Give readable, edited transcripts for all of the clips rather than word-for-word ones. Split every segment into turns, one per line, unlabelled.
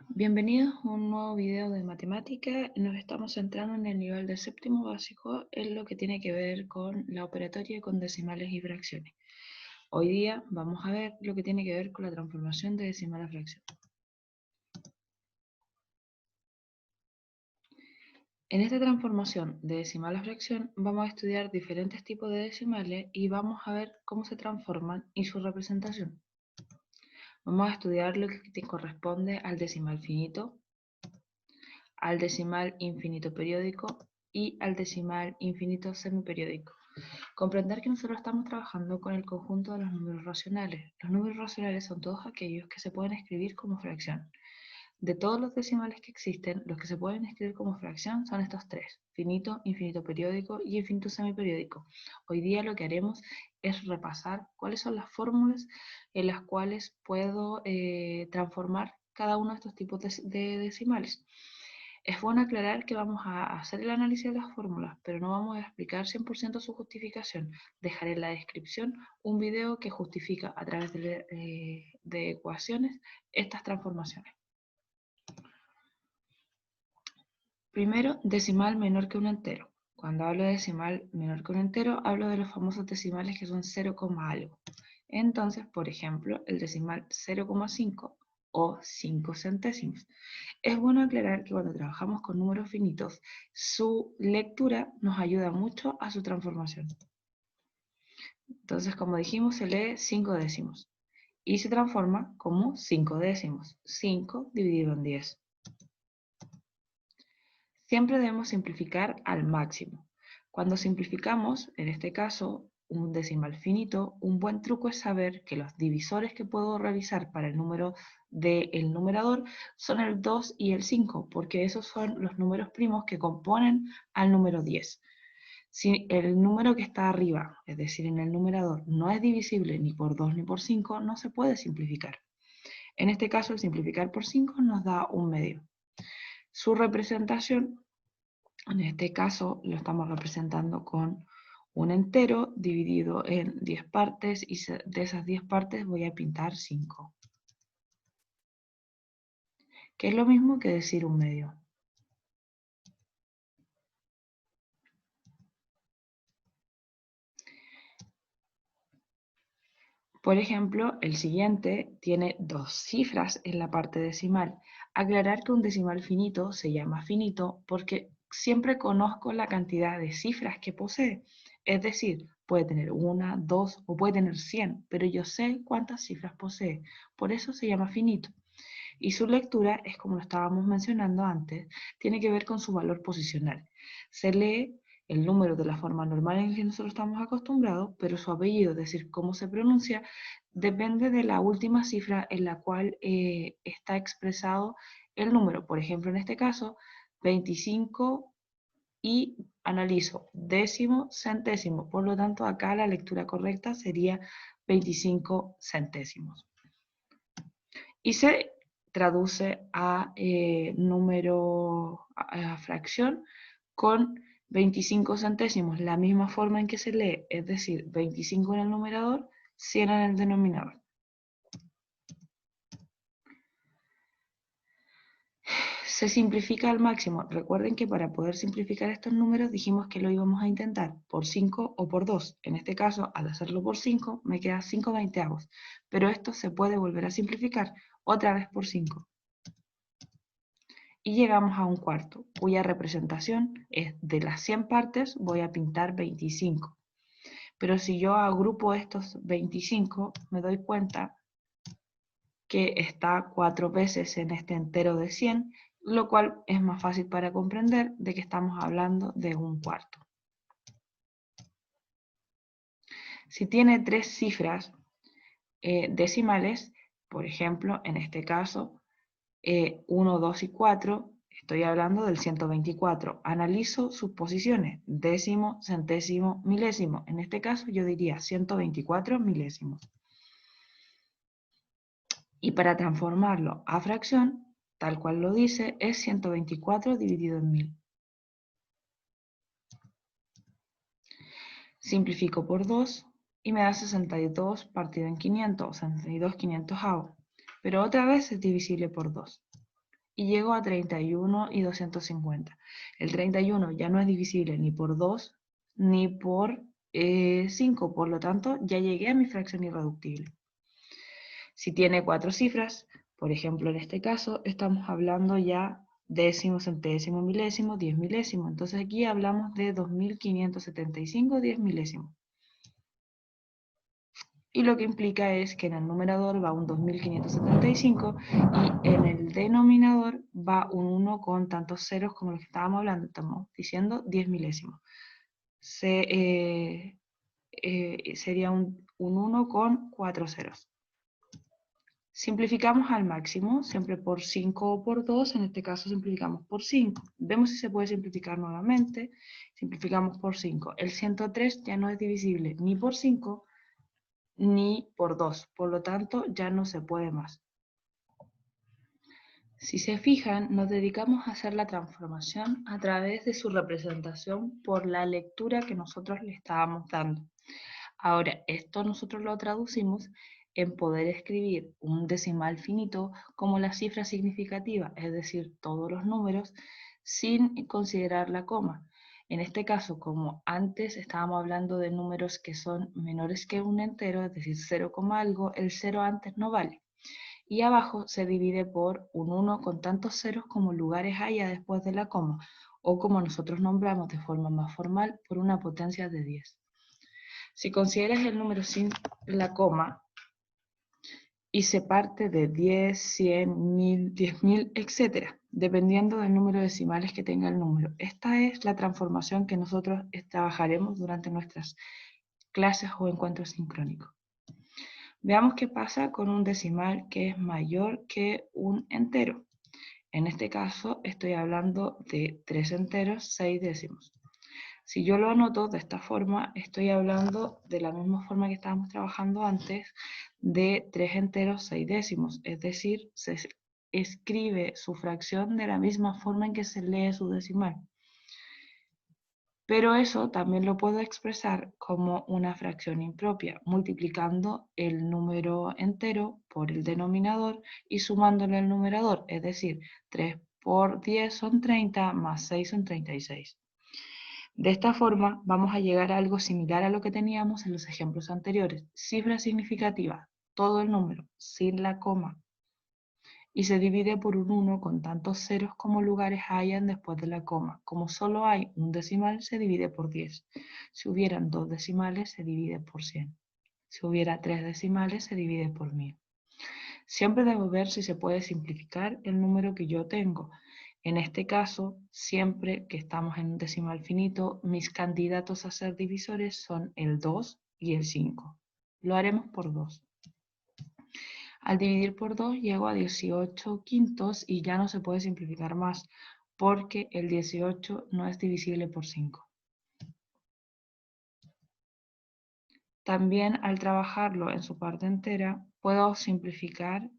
Bienvenidos a un nuevo video de matemática. Nos estamos centrando en el nivel de séptimo básico en lo que tiene que ver con la operatoria con decimales y fracciones. Hoy día vamos a ver lo que tiene que ver con la transformación de decimal a fracción. En esta transformación de decimal a fracción vamos a estudiar diferentes tipos de decimales y vamos a ver cómo se transforman y su representación. Vamos a estudiar lo que corresponde al decimal finito, al decimal infinito periódico y al decimal infinito semiperiódico. Comprender que nosotros estamos trabajando con el conjunto de los números racionales. Los números racionales son todos aquellos que se pueden escribir como fracción. De todos los decimales que existen, los que se pueden escribir como fracción son estos tres: finito, infinito periódico y infinito semiperiódico. Hoy día lo que haremos es repasar cuáles son las fórmulas en las cuales puedo transformar cada uno de estos tipos de decimales. Es bueno aclarar que vamos a hacer el análisis de las fórmulas, pero no vamos a explicar 100% su justificación. Dejaré en la descripción un video que justifica a través de ecuaciones estas transformaciones. Primero, decimal menor que un entero. Cuando hablo de decimal menor que un entero, hablo de los famosos decimales que son 0, algo. Entonces, por ejemplo, el decimal 0,5 o 5 centésimos. Es bueno aclarar que cuando trabajamos con números finitos, su lectura nos ayuda mucho a su transformación. Entonces, como dijimos, se lee 5 décimos y se transforma como 5 décimos. 5 dividido en 10. Siempre debemos simplificar al máximo. Cuando simplificamos, en este caso, un decimal finito, un buen truco es saber que los divisores que puedo realizar para el número del numerador son el 2 y el 5, porque esos son los números primos que componen al número 10. Si el número que está arriba, es decir, en el numerador, no es divisible ni por 2 ni por 5, no se puede simplificar. En este caso, el simplificar por 5 nos da un medio. Su representación, en este caso, lo estamos representando con un entero dividido en 10 partes y de esas 10 partes voy a pintar 5. Que es lo mismo que decir un medio. Por ejemplo, el siguiente tiene 2 cifras en la parte decimal. Aclarar que un decimal finito se llama finito porque siempre conozco la cantidad de cifras que posee. Es decir, puede tener 1, 2 o puede tener 100, pero yo sé cuántas cifras posee. Por eso se llama finito. Y su lectura es, como lo estábamos mencionando antes, tiene que ver con su valor posicional. Se lee el número de la forma normal en que nosotros estamos acostumbrados, pero su apellido, es decir, cómo se pronuncia, depende de la última cifra en la cual está expresado el número. Por ejemplo, en este caso, 25 y analizo décimo, centésimo. Por lo tanto, acá la lectura correcta sería 25 centésimos. Y se traduce a número, a fracción con 25 centésimos, la misma forma en que se lee, es decir, 25 en el numerador, 100 en el denominador. Se simplifica al máximo. Recuerden que para poder simplificar estos números dijimos que lo íbamos a intentar por 5 o por 2. En este caso, al hacerlo por 5, me queda 5 veinteavos. Pero esto se puede volver a simplificar otra vez por 5. Y llegamos a un cuarto, cuya representación es de las 100 partes, voy a pintar 25. Pero si yo agrupo estos 25, me doy cuenta que está 4 veces en este entero de 100, lo cual es más fácil para comprender de que estamos hablando de un cuarto. Si tiene 3 cifras decimales, por ejemplo, en este caso, 1, 2 y 4, estoy hablando del 124. Analizo sus posiciones, décimo, centésimo, milésimo. En este caso yo diría 124 milésimos. Y para transformarlo a fracción, tal cual lo dice, es 124 dividido en 1000. Simplifico por 2 y me da 62 partido en 500, o 62 quinientosavos. Pero otra vez es divisible por 2. y llego a 31 y 250. El 31 ya no es divisible ni por 2 ni por 5, por lo tanto ya llegué a mi fracción irreductible. Si tiene 4 cifras, por ejemplo en este caso, estamos hablando ya décimo, centésimo, milésimo, 10 milésimo. Entonces aquí hablamos de 2575 10 milésimos. Y lo que implica es que en el numerador va un 2575 y en el denominador va un 1 con tantos ceros como los que estábamos hablando. Estamos diciendo 10 milésimos. Sería un 1 con 4 ceros. Simplificamos al máximo, siempre por 5 o por 2, en este caso simplificamos por 5. Vemos si se puede simplificar nuevamente, simplificamos por 5. El 103 ya no es divisible ni por 5 ni por 2, por lo tanto ya no se puede más. Si se fijan, nos dedicamos a hacer la transformación a través de su representación por la lectura que nosotros le estábamos dando. Ahora, esto nosotros lo traducimos en poder escribir un decimal finito como la cifra significativa, es decir, todos los números, sin considerar la coma. En este caso, como antes estábamos hablando de números que son menores que un entero, es decir, 0, algo, el 0 antes no vale. Y abajo se divide por un 1 con tantos ceros como lugares haya después de la coma, o como nosotros nombramos de forma más formal, por una potencia de 10. Si consideras el número sin la coma y se parte de 10, 100, 1000, 10.000, etc., dependiendo del número de decimales que tenga el número. Esta es la transformación que nosotros trabajaremos durante nuestras clases o encuentros sincrónicos. Veamos qué pasa con un decimal que es mayor que un entero. En este caso estoy hablando de 3 enteros, 6 décimos. Si yo lo anoto de esta forma, estoy hablando de la misma forma que estábamos trabajando antes, de 3 enteros 6 décimos, es decir, se escribe su fracción de la misma forma en que se lee su decimal. Pero eso también lo puedo expresar como una fracción impropia, multiplicando el número entero por el denominador y sumándole el numerador, es decir, 3 por 10 son 30, más 6 son 36. De esta forma vamos a llegar a algo similar a lo que teníamos en los ejemplos anteriores. Cifra significativa, todo el número, sin la coma. Y se divide por un 1 con tantos ceros como lugares hayan después de la coma. Como solo hay un decimal, se divide por 10. Si hubieran 2 decimales, se divide por 100. Si hubiera 3 decimales, se divide por 1000. Siempre debo ver si se puede simplificar el número que yo tengo. En este caso, siempre que estamos en un decimal finito, mis candidatos a ser divisores son el 2 y el 5. Lo haremos por 2. Al dividir por 2 llego a 18 quintos y ya no se puede simplificar más porque el 18 no es divisible por 5. También al trabajarlo en su parte entera puedo simplificar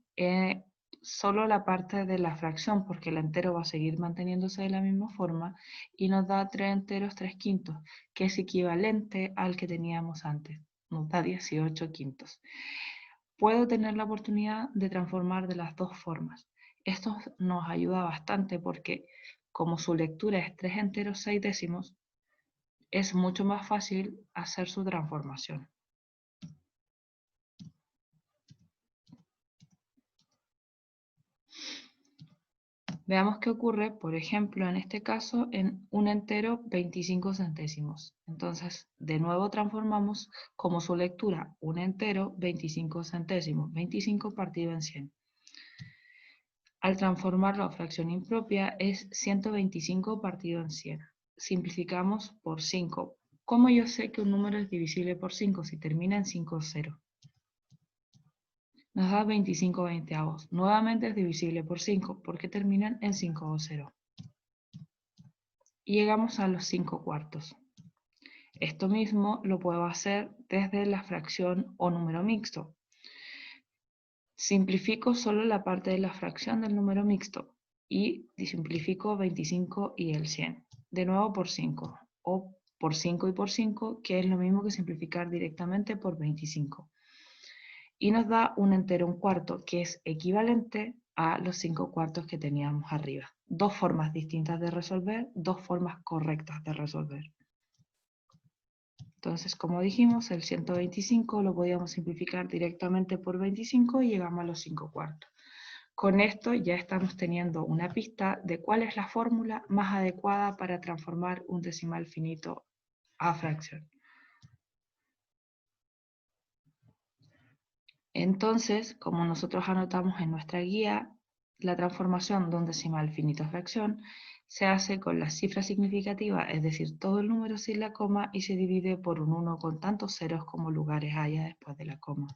solo la parte de la fracción porque el entero va a seguir manteniéndose de la misma forma y nos da 3 enteros 3 quintos, que es equivalente al que teníamos antes, nos da 18 quintos. Puedo tener la oportunidad de transformar de las dos formas. Esto nos ayuda bastante porque como su lectura es 3 enteros 6 décimos, es mucho más fácil hacer su transformación. Veamos qué ocurre, por ejemplo, en este caso, en un entero 25 centésimos. Entonces, de nuevo transformamos como su lectura un entero 25 centésimos, 25 partido en 100. Al transformarlo a fracción impropia es 125 partido en 100. Simplificamos por 5. ¿Cómo yo sé que un número es divisible por 5? Si termina en 5 0. Nos da 25 veinteavos. Nuevamente es divisible por 5 porque terminan en 5 o 0. Y llegamos a los 5 cuartos. Esto mismo lo puedo hacer desde la fracción o número mixto. Simplifico solo la parte de la fracción del número mixto y simplifico 25 y el 100. De nuevo por 5 o por 5 y por 5, que es lo mismo que simplificar directamente por 25. y nos da un entero un cuarto, que es equivalente a los 5 cuartos que teníamos arriba. Dos formas distintas de resolver, dos formas correctas de resolver. Entonces, como dijimos, el 125 lo podíamos simplificar directamente por 25 y llegamos a los 5 cuartos. Con esto ya estamos teniendo una pista de cuál es la fórmula más adecuada para transformar un decimal finito a fracción. Entonces, como nosotros anotamos en nuestra guía, la transformación de un decimal finito a fracción se hace con la cifra significativa, es decir, todo el número sin la coma, y se divide por un 1 con tantos ceros como lugares haya después de la coma.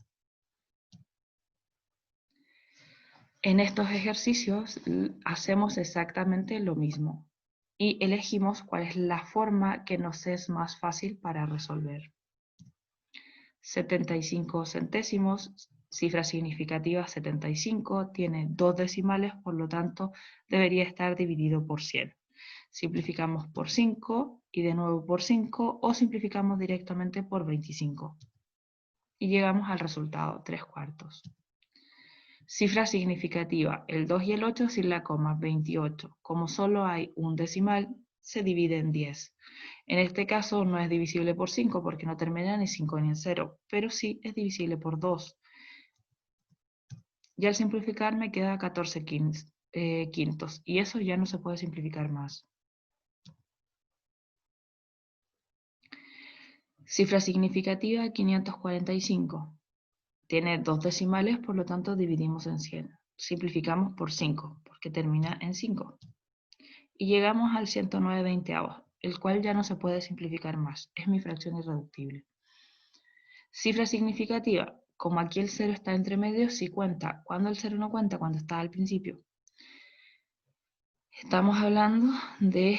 En estos ejercicios hacemos exactamente lo mismo y elegimos cuál es la forma que nos es más fácil para resolver. 75 centésimos, cifra significativa 75, tiene dos decimales, por lo tanto debería estar dividido por 100. Simplificamos por 5 y de nuevo por 5 o simplificamos directamente por 25. Y llegamos al resultado, 3 cuartos. Cifra significativa, el 2 y el 8 sin la coma, 28. Como solo hay un decimal, se divide en 10. En este caso no es divisible por 5 porque no termina ni 5 ni en 0, pero sí es divisible por 2. Y al simplificar me queda 14 quintos, y eso ya no se puede simplificar más. Cifra significativa, 545. Tiene dos decimales, por lo tanto dividimos en 100. Simplificamos por 5, porque termina en 5. Y llegamos al 109 veinteavos, el cual ya no se puede simplificar más, es mi fracción irreductible. Cifra significativa, como aquí el 0 está entre medio, sí cuenta. ¿Cuándo el 0 no cuenta? Cuando está al principio. Estamos hablando de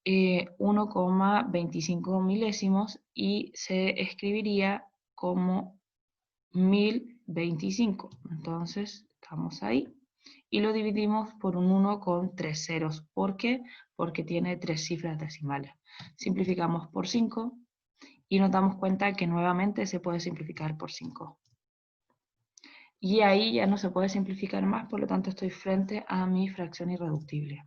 1,25 milésimos y se escribiría como 1025. Entonces, estamos ahí. Y lo dividimos por un 1 con 3 ceros. ¿Por qué? Porque tiene 3 cifras decimales. Simplificamos por 5 y nos damos cuenta que nuevamente se puede simplificar por 5. Y ahí ya no se puede simplificar más, por lo tanto estoy frente a mi fracción irreductible.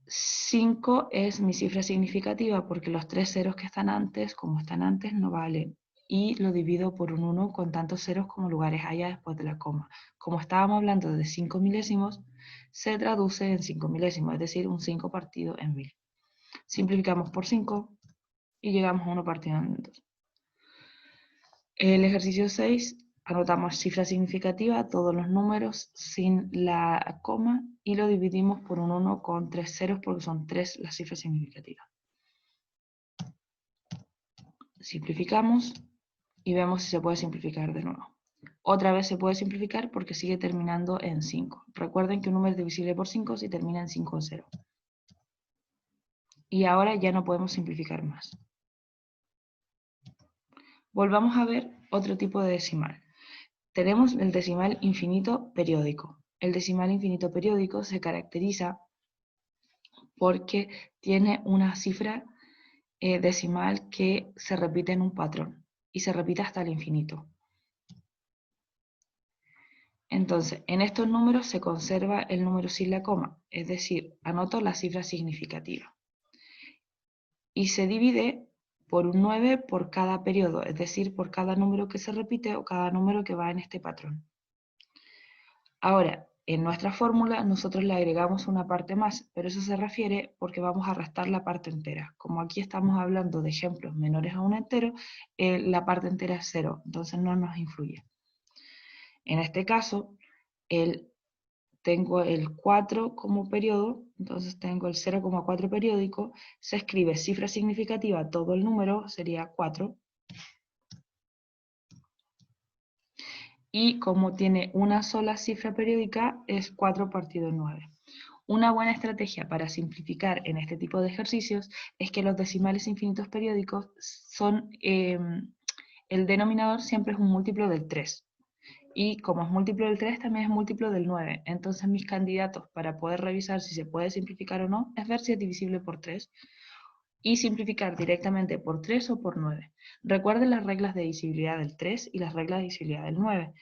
5 es mi cifra significativa porque los 3 ceros que están antes, como están antes, no valen. Y lo divido por un 1 con tantos ceros como lugares haya después de la coma. Como estábamos hablando de 5 milésimos, se traduce en 5 milésimos, es decir, un 5 partido en 1000. Simplificamos por 5 y llegamos a 1 partido en 2. El ejercicio 6, anotamos cifra significativa, todos los números sin la coma, y lo dividimos por un 1 con 3 ceros porque son 3 las cifras significativas. Simplificamos y vemos si se puede simplificar de nuevo. Otra vez se puede simplificar porque sigue terminando en 5. Recuerden que un número es divisible por 5 si termina en 5 o 0. Y ahora ya no podemos simplificar más. Volvamos a ver otro tipo de decimal. Tenemos el decimal infinito periódico. El decimal infinito periódico se caracteriza porque tiene una cifra decimal que se repite en un patrón y se repite hasta el infinito. Entonces, en estos números se conserva el número sin la coma, es decir, anoto la cifra significativa. Y se divide por un 9 por cada periodo, es decir, por cada número que se repite o cada número que va en este patrón. Ahora, en nuestra fórmula nosotros le agregamos una parte más, pero eso se refiere porque vamos a restar la parte entera. Como aquí estamos hablando de ejemplos menores a un entero, la parte entera es 0, entonces no nos influye. En este caso, tengo el 4 como periodo, entonces tengo el 0,4 periódico, se escribe cifra significativa, todo el número sería 4, y como tiene una sola cifra periódica, es 4 partido 9. Una buena estrategia para simplificar en este tipo de ejercicios es que los decimales infinitos periódicos son, el denominador siempre es un múltiplo del 3. Y como es múltiplo del 3, también es múltiplo del 9. Entonces mis candidatos para poder revisar si se puede simplificar o no, es ver si es divisible por 3 y simplificar directamente por 3 o por 9. Recuerden las reglas de divisibilidad del 3 y las reglas de divisibilidad del 9.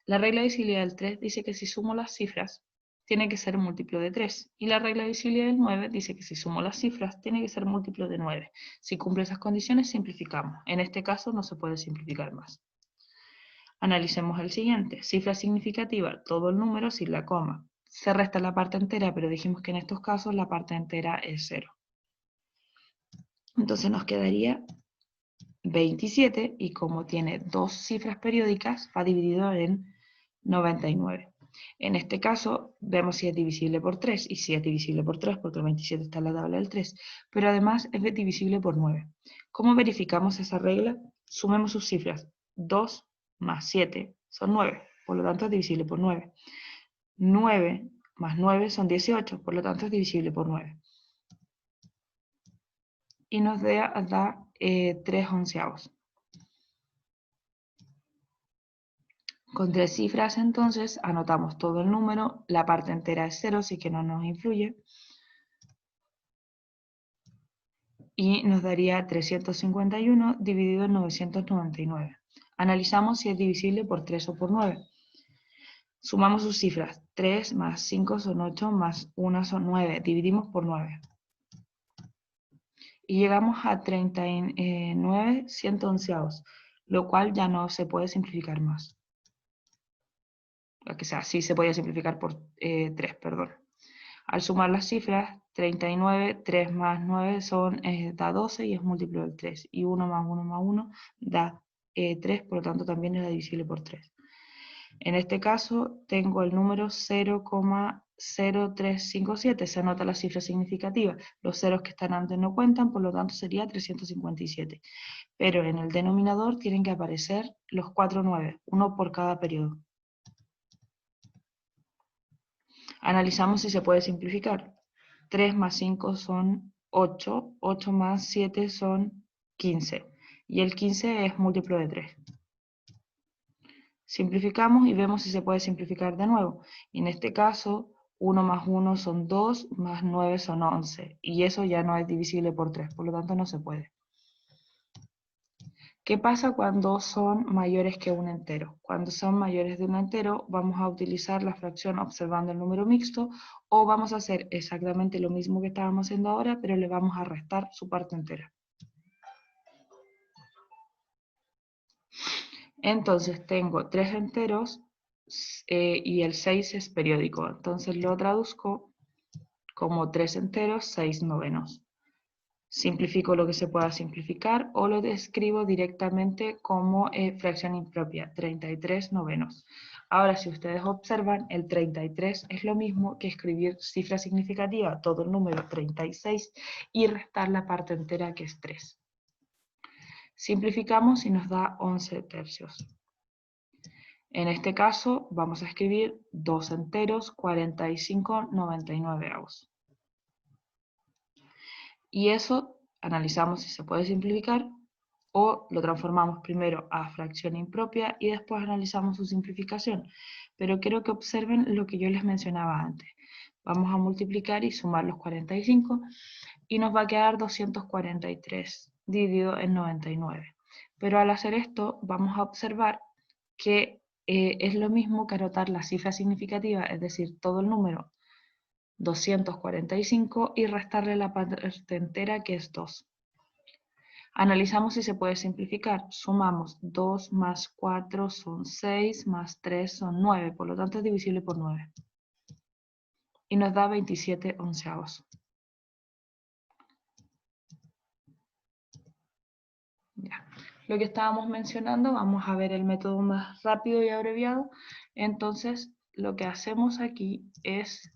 La regla de divisibilidad del 3 dice que si sumo las cifras, tiene que ser múltiplo de 3. Y la regla de divisibilidad del 9 dice que si sumo las cifras, tiene que ser múltiplo de 9. Si cumple esas condiciones, simplificamos. En este caso no se puede simplificar más. Analicemos el siguiente. Cifra significativa, todo el número sin la coma. Se resta la parte entera, pero dijimos que en estos casos la parte entera es 0. Entonces nos quedaría 27 y como tiene dos cifras periódicas, va dividido en 99. En este caso, vemos si es divisible por 3, y si es divisible por 3, porque el 27 está en la tabla del 3, pero además es divisible por 9. ¿Cómo verificamos esa regla? Sumemos sus cifras. 2 más 7 son 9, por lo tanto es divisible por 9. 9 más 9 son 18, por lo tanto es divisible por 9. Y nos da 3 onceavos. Con 3 cifras, entonces, anotamos todo el número, la parte entera es 0, así que no nos influye. Y nos daría 351 dividido en 999. Analizamos si es divisible por 3 o por 9. Sumamos sus cifras. 3 más 5 son 8, más 1 son 9. Dividimos por 9. Y llegamos a 39 111avos, lo cual ya no se puede simplificar más. O sea, sí se podía simplificar por 3, perdón. Al sumar las cifras, 39, 3 más 9 da 12 y es múltiplo del 3. Y 1 más 1 más 1 da 3, por lo tanto también es divisible por 3. En este caso tengo el número 0,0357, se anota la cifra significativa. Los ceros que están antes no cuentan, por lo tanto sería 357. Pero en el denominador tienen que aparecer los 4 9, uno por cada periodo. Analizamos si se puede simplificar. 3 más 5 son 8, 8 más 7 son 15, y el 15 es múltiplo de 3. Simplificamos y vemos si se puede simplificar de nuevo. Y en este caso, 1 más 1 son 2, más 9 son 11, y eso ya no es divisible por 3, por lo tanto no se puede. ¿Qué pasa cuando son mayores que un entero? Cuando son mayores de un entero, vamos a utilizar la fracción observando el número mixto, o vamos a hacer exactamente lo mismo que estábamos haciendo ahora, pero le vamos a restar su parte entera. Entonces tengo 3 enteros y el 6 es periódico. Entonces lo traduzco como 3 enteros, 6 novenos. Simplifico lo que se pueda simplificar o lo describo directamente como fracción impropia, 33 novenos. Ahora, si ustedes observan, el 33 es lo mismo que escribir cifra significativa, todo el número 36, y restar la parte entera, que es 3. Simplificamos y nos da 11 tercios. En este caso, vamos a escribir 2 enteros, 45 99avos. Y eso analizamos si se puede simplificar, o lo transformamos primero a fracción impropia y después analizamos su simplificación. Pero quiero que observen lo que yo les mencionaba antes. Vamos a multiplicar y sumar los 45 y nos va a quedar 243 dividido en 99. Pero al hacer esto vamos a observar que es lo mismo que anotar la cifra significativa, es decir, todo el número 245, y restarle la parte entera, que es 2. Analizamos si se puede simplificar. Sumamos 2 más 4 son 6, más 3 son 9, por lo tanto es divisible por 9. Y nos da 27 onceavos. Ya. Lo que estábamos mencionando, vamos a ver el método más rápido y abreviado. Entonces, lo que hacemos aquí es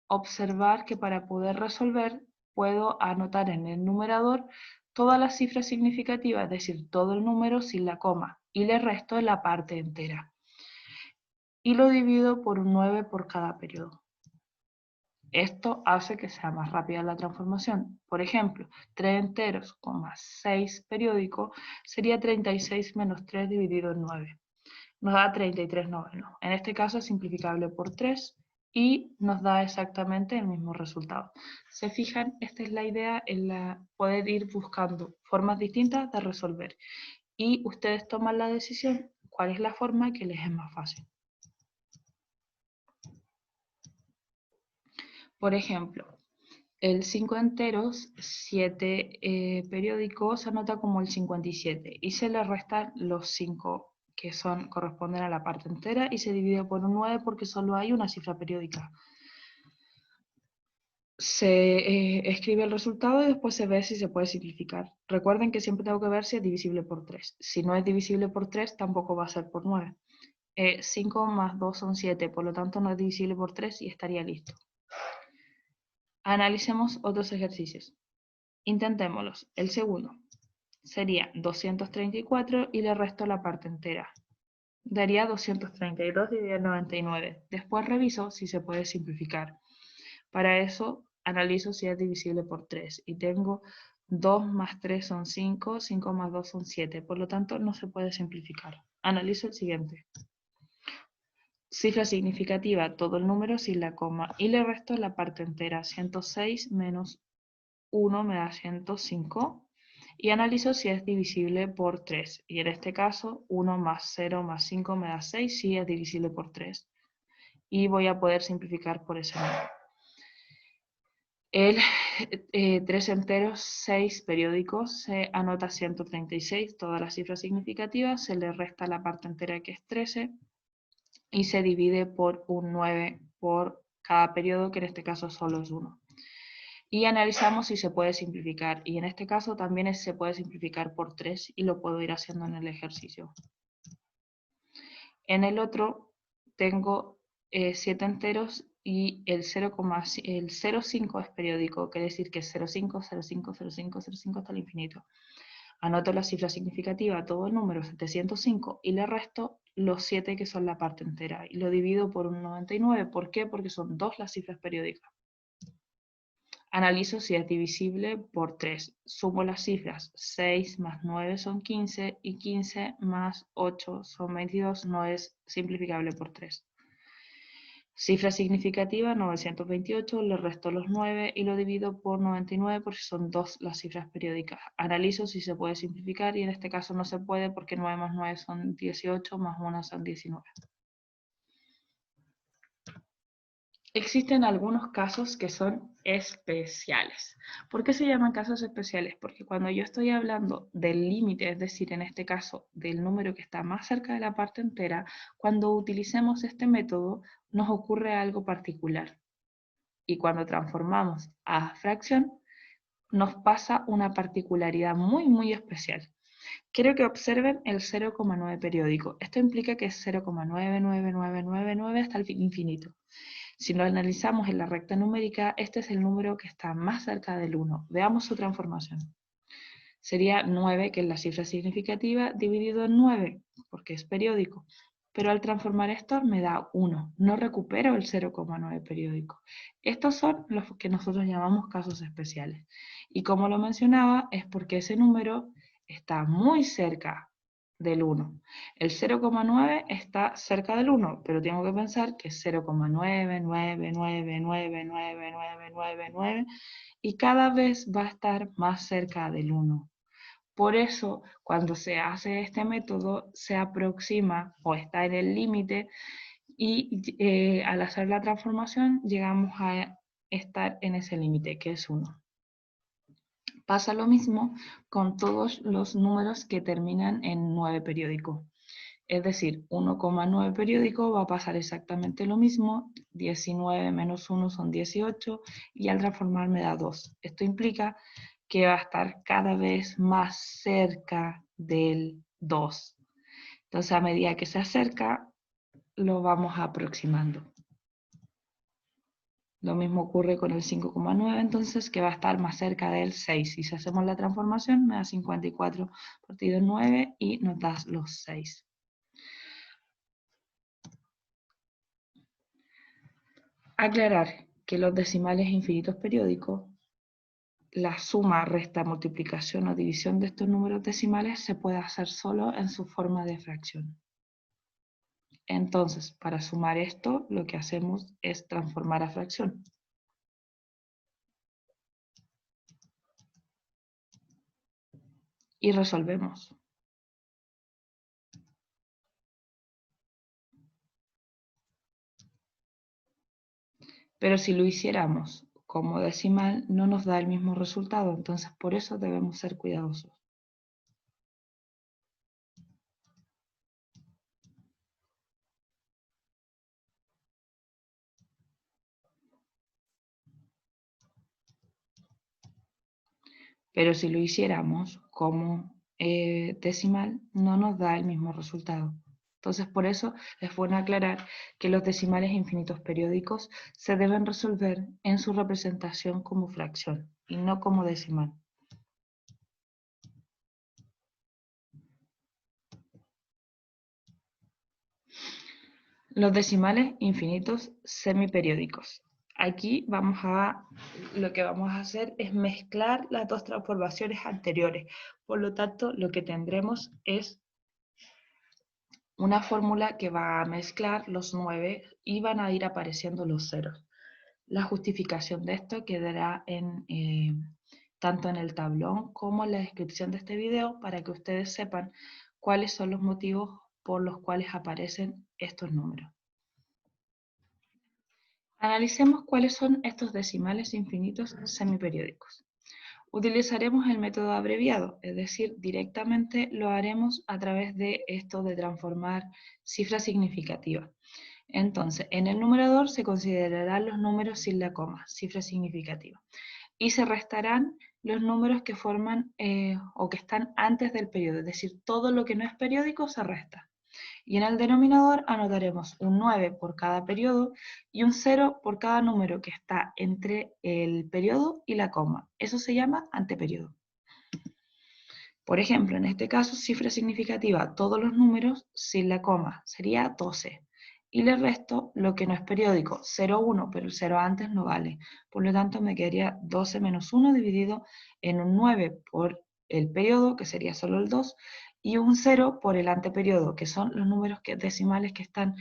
observar que para poder resolver, puedo anotar en el numerador todas las cifras significativas, es decir, todo el número sin la coma, y le resto la parte entera. Y lo divido por un 9 por cada periodo. Esto hace que sea más rápida la transformación. Por ejemplo, 3 enteros, 6 periódico, sería 36 menos 3 dividido en 9. Nos da 33 novenos. En este caso es simplificable por 3 y nos da exactamente el mismo resultado. ¿Se fijan? Esta es la idea, en poder ir buscando formas distintas de resolver. Y ustedes toman la decisión cuál es la forma que les es más fácil. Por ejemplo, el 5 enteros, 7 periódicos, se anota como el 57 y se le restan los 5 que corresponden a la parte entera y se divide por un 9 porque solo hay una cifra periódica. Se escribe el resultado y después se ve si se puede simplificar. Recuerden que siempre tengo que ver si es divisible por 3. Si no es divisible por 3, tampoco va a ser por 9. 5 más 2 son 7, por lo tanto no es divisible por 3 y estaría listo. Analicemos otros ejercicios. Intentémoslos. El segundo sería 234 y le resto la parte entera. Daría 232 dividido 99. Después reviso si se puede simplificar. Para eso analizo si es divisible por 3 y tengo 2 más 3 son 5, 5 más 2 son 7, por lo tanto no se puede simplificar. Analizo el siguiente. Cifra significativa, todo el número sin la coma y le resto la parte entera. 106 menos 1 me da 105 y analizo si es divisible por 3. Y en este caso 1 más 0 más 5 me da 6, sí es divisible por 3. Y voy a poder simplificar por ese número. El 3 enteros, 6 periódicos, se anota 136, todas las cifras significativas, se le resta la parte entera que es 13 y se divide por un 9 por cada periodo, que en este caso solo es 1. Y analizamos si se puede simplificar, y en este caso también se puede simplificar por 3 y lo puedo ir haciendo en el ejercicio. En el otro tengo 7 enteros y el 0,5 es periódico, quiere decir que es 0,5, 0,5, 0,5, 0,5 hasta el infinito. Anoto la cifra significativa, todo el número 705 y le resto los 7 que son la parte entera y lo divido por un 99. ¿Por qué? Porque son 2 las cifras periódicas. Analizo si es divisible por 3. Sumo las cifras. 6 más 9 son 15 y 15 más 8 son 22. No es simplificable por 3. Cifra significativa 928, le resto los 9 y lo divido por 99 porque son 2 las cifras periódicas. Analizo si se puede simplificar y en este caso no se puede porque 9 más 9 son 18, más 1 son 19. Existen algunos casos que son especiales. ¿Por qué se llaman casos especiales? Porque cuando yo estoy hablando del límite, es decir, en este caso del número que está más cerca de la parte entera, cuando utilicemos este método nos ocurre algo particular. Y cuando transformamos a fracción, nos pasa una particularidad muy especial. Quiero que observen el 0,9 periódico. Esto implica que es 0,99999 hasta el infinito. Si lo analizamos en la recta numérica, este es el número que está más cerca del 1. Veamos su transformación. Sería 9, que es la cifra significativa, dividido en 9, porque es periódico. Pero al transformar esto me da 1. No recupero el 0,9 periódico. Estos son los que nosotros llamamos casos especiales. Y como lo mencionaba, es porque ese número está muy cerca del 1. El 0,9 está cerca del 1, pero tengo que pensar que es 0,999999999 y cada vez va a estar más cerca del 1. Por eso, cuando se hace este método, se aproxima o está en el límite y al hacer la transformación llegamos a estar en ese límite, que es 1. Pasa lo mismo con todos los números que terminan en 9 periódico. Es decir, 1,9 periódico va a pasar exactamente lo mismo, 19 menos 1 son 18 y al transformar me da 2. Esto implica que va a estar cada vez más cerca del 2. Entonces, a medida que se acerca, lo vamos aproximando. Lo mismo ocurre con el 5,9, entonces, que va a estar más cerca del 6. Y si hacemos la transformación, me da 54 partido 9 y nos da los 6. Aclarar que los decimales infinitos periódicos, la suma, resta, multiplicación o división de estos números decimales se puede hacer solo en su forma de fracción. Entonces, para sumar esto, lo que hacemos es transformar a fracción. Y resolvemos. Pero si lo hiciéramos como decimal, no nos da el mismo resultado, entonces por eso debemos ser cuidadosos. Pero si lo hiciéramos como decimal, no nos da el mismo resultado. Entonces, por eso es bueno aclarar que los decimales infinitos periódicos se deben resolver en su representación como fracción y no como decimal. Los decimales infinitos semiperiódicos. Aquí lo que vamos a hacer es mezclar las dos transformaciones anteriores. Por lo tanto, lo que tendremos es una fórmula que va a mezclar los 9 y van a ir apareciendo los ceros. La justificación de esto quedará tanto en el tablón como en la descripción de este video para que ustedes sepan cuáles son los motivos por los cuales aparecen estos números. Analicemos cuáles son estos decimales infinitos semiperiódicos. Utilizaremos el método abreviado, es decir, directamente lo haremos a través de esto de transformar cifras significativas. Entonces, en el numerador se considerarán los números sin la coma, cifra significativa, y se restarán los números que forman o que están antes del periodo, es decir, todo lo que no es periódico se resta. Y en el denominador anotaremos un 9 por cada periodo y un 0 por cada número que está entre el periodo y la coma. Eso se llama anteperiodo. Por ejemplo, en este caso, cifra significativa, todos los números sin la coma, sería 12. Y le resto lo que no es periódico, 0, 1, pero el 0 antes no vale. Por lo tanto, me quedaría 12 menos 1 dividido en un 9 por el periodo, que sería solo el 2, y un 0 por el anteperiodo, que son los números decimales que están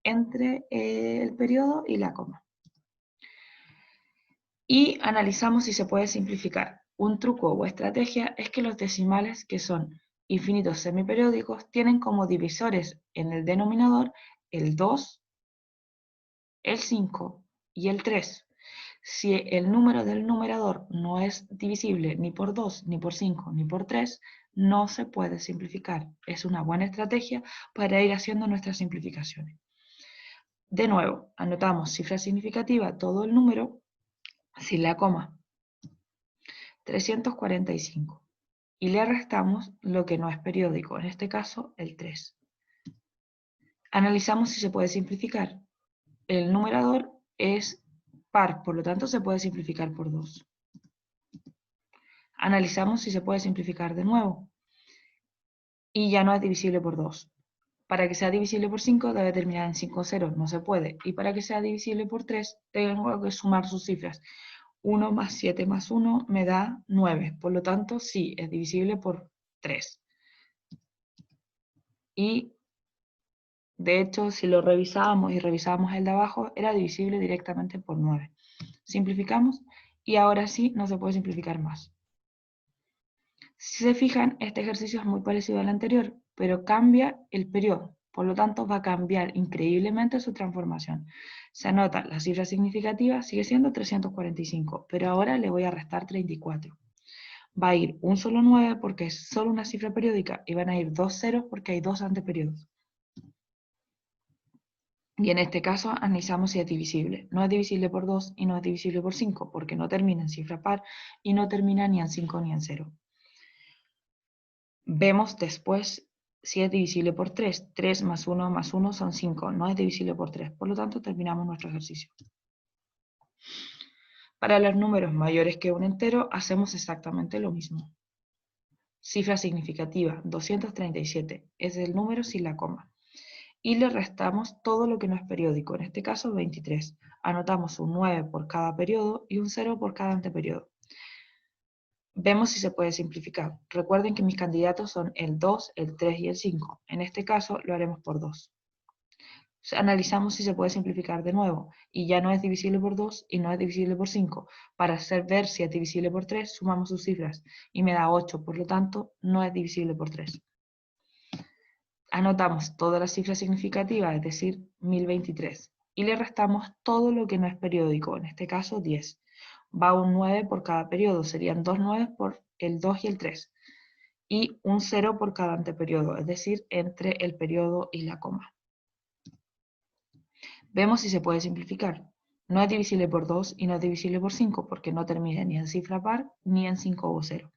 entre el periodo y la coma. Y analizamos si se puede simplificar. Un truco o estrategia es que los decimales que son infinitos semiperiódicos tienen como divisores en el denominador el 2, el 5 y el 3. Si el número del numerador no es divisible ni por 2, ni por 5, ni por 3, no se puede simplificar. Es una buena estrategia para ir haciendo nuestras simplificaciones. De nuevo, anotamos cifra significativa, todo el número, sin la coma, 345. Y le restamos lo que no es periódico, en este caso el 3. Analizamos si se puede simplificar. El numerador es par, por lo tanto se puede simplificar por 2. Analizamos si se puede simplificar de nuevo. Y ya no es divisible por 2. Para que sea divisible por 5 debe terminar en 5 ceros, no se puede. Y para que sea divisible por 3 tengo que sumar sus cifras. 1 más 7 más 1 me da 9. Por lo tanto, sí, es divisible por 3. Y de hecho, si lo revisábamos y revisábamos el de abajo, era divisible directamente por 9. Simplificamos y ahora sí no se puede simplificar más. Si se fijan, este ejercicio es muy parecido al anterior, pero cambia el periodo. Por lo tanto, va a cambiar increíblemente su transformación. Se anota la cifra significativa, sigue siendo 345, pero ahora le voy a restar 34. Va a ir un solo 9 porque es solo una cifra periódica y van a ir dos ceros porque hay dos anteperiodos. Y en este caso analizamos si es divisible. No es divisible por 2 y no es divisible por 5 porque no termina en cifra par y no termina ni en 5 ni en 0. Vemos después si es divisible por 3. 3 más 1 son 5. No es divisible por 3. Por lo tanto, terminamos nuestro ejercicio. Para los números mayores que un entero, hacemos exactamente lo mismo. Cifra significativa, 237. Es el número sin la coma. Y le restamos todo lo que no es periódico, en este caso 23. Anotamos un 9 por cada periodo y un 0 por cada anteperiodo. Vemos si se puede simplificar. Recuerden que mis candidatos son el 2, el 3 y el 5. En este caso lo haremos por 2. Analizamos si se puede simplificar de nuevo, y ya no es divisible por 2 y no es divisible por 5. Para ver si es divisible por 3, sumamos sus cifras, y me da 8, por lo tanto, no es divisible por 3. Anotamos todas las cifras significativas, es decir, 1023, y le restamos todo lo que no es periódico, en este caso 10. Va un 9 por cada periodo, serían 2 9 por el 2 y el 3, y un 0 por cada anteperiodo, es decir, entre el periodo y la coma. Vemos si se puede simplificar. No es divisible por 2 y no es divisible por 5 porque no termina ni en cifra par ni en 5 o 0.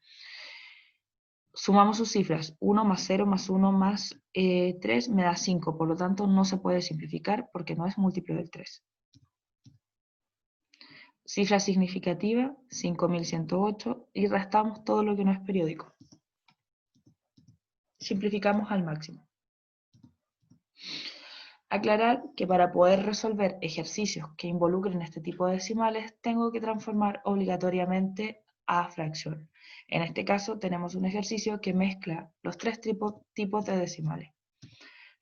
Sumamos sus cifras, 1 más 0 más 1 más 3 me da 5, por lo tanto no se puede simplificar porque no es múltiplo del 3. Cifra significativa, 5108, y restamos todo lo que no es periódico. Simplificamos al máximo. Aclarar que para poder resolver ejercicios que involucren este tipo de decimales, tengo que transformar obligatoriamente a fracción. En este caso tenemos un ejercicio que mezcla los tres tipos de decimales.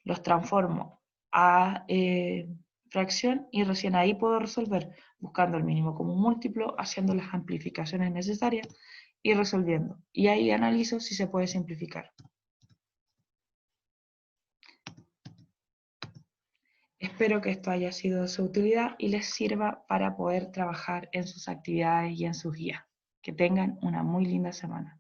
Los transformo a fracción y recién ahí puedo resolver buscando el mínimo común múltiplo, haciendo las amplificaciones necesarias y resolviendo. Y ahí analizo si se puede simplificar. Espero que esto haya sido de su utilidad y les sirva para poder trabajar en sus actividades y en sus guías. Que tengan una muy linda semana.